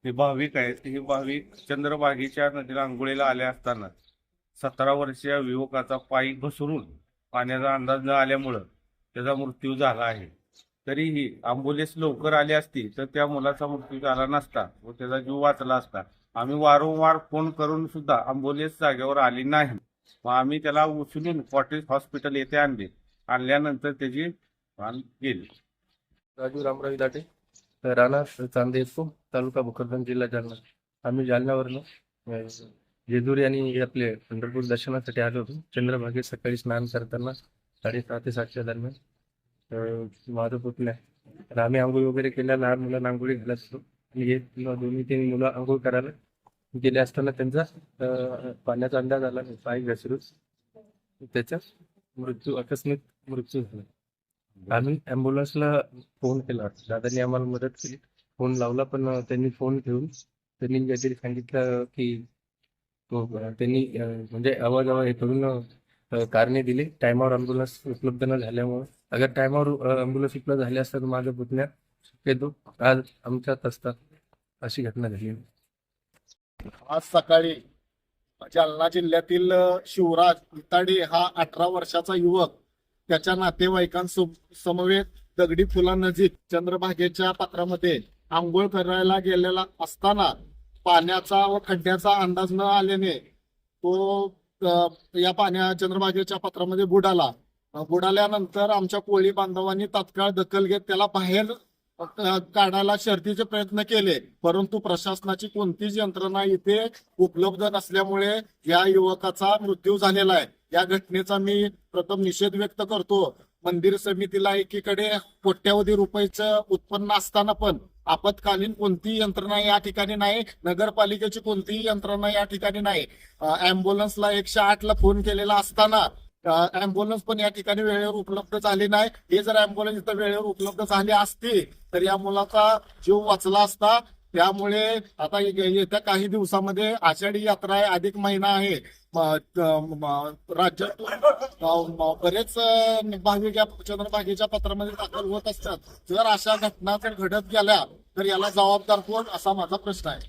हे भाविक आहेत. हे भाविक चंद्रभागेच्या नदीला आंघोळीला आले असताना 17 वर्षीय युवकाचा पायी घसरून पाण्याचा अंदाज न आल्यामुळं त्याचा मृत्यू झाला आहे. तरीही ॲम्ब्युलन्स लवकर आली असती तर त्या मुलाचा मृत्यू झाला नसता व त्याचा जीव वाचला असता. आम्ही वारंवार फोन करून सुद्धा ॲम्ब्युलन्स जागेवर आली नाही. मग आम्ही त्याला उचलून कॉटेज हॉस्पिटल येथे आणले. आणल्यानंतर त्याची प्राण गेली. राजू रामराव दाटे, राहणार चांदे येतो, तालुका भोकरदन, जिल्हा जालना. आम्ही जालन्यावरनं जेजुरी आणि आपले पंढरपूर दर्शनासाठी आलो होतो. चंद्रभागेत सकाळी स्नान करताना 6:30 ते 7च्या दरम्यान माझं पुतण्या तर आम्ही आंघोळ वगैरे केल्या. लहान मुलांना आंघोळी घालत होतो आणि हे 2-3 मुलं आंघोळ करायला गेले असताना त्यांचा पाण्याचा अंदाज आला नाही. पाय घसरून त्याचा आकस्मिक मृत्यू झाला. आम्ही ॲम्ब्युलन्सला फोन केला. दादांनी आम्हाला मदत केली. फोन लावला पण त्यांनी फोन ठेवून त्यांनी काहीतरी सांगितलं की त्यांनी म्हणजे आवाज हे करून कारणे दिली. टायमावर ॲम्ब्युलन्स उपलब्ध न झाल्यामुळे. अगर टायमावर ॲम्ब्युलन्स उपलब्ध झाले असतात तर माझा पुतण्या शक्यतो आज आमच्यात असतात. अशी घटना झाली. आज सकाळी जालना जिल्ह्यातील शिवराज इताडे हा 18 वर्षाचा युवक त्याच्या नातेवाईकांसमवेत दगडी फुलानजीक चंद्रभागेच्या पात्रामध्ये आंघोळ करायला गेलेला असताना पाण्याचा व खड्ड्याचा अंदाज न आल्याने तो या चंद्रभागेच्या पात्रामध्ये बुडाल्यानंतर आमच्या कोळी बांधवांनी तात्काळ दखल घेत त्याला बाहेर काढायला शर्थीचे प्रयत्न केले, परंतु प्रशासनाची कोणतीच यंत्रणा इथे उपलब्ध नसल्यामुळे या युवकाचा मृत्यू झालेला आहे. या घटनेचा मी प्रथम निषेध व्यक्त करतो. मंदिर समितीला एकीकडे कोट्यावधी रुपयाचं उत्पन्न असताना पण आपत्कालीन कोणतीही यंत्रणा या ठिकाणी नाही. नगरपालिकेची कोणतीही यंत्रणा या ठिकाणी नाही. ॲम्ब्युलन्सला 108ला फोन केलेला असताना ॲम्ब्युलन्स पण या ठिकाणी वेळेवर उपलब्ध झाली नाही. हे जर ॲम्ब्युलन्स इथं वेळेवर उपलब्ध झाली असती तर या मुलाचा जीव वाचला असता. त्यामुळे आता येत्या काही दिवसामध्ये आषाढी यात्रा आहे, अधिक महिना आहे. राज्यातून बरेच भाविक या चंद्रभागेच्या पत्रामध्ये दाखल होत असतात. जर अशा घटना जर घडत गेल्या तर याला जबाबदार कोण, असा माझा प्रश्न आहे.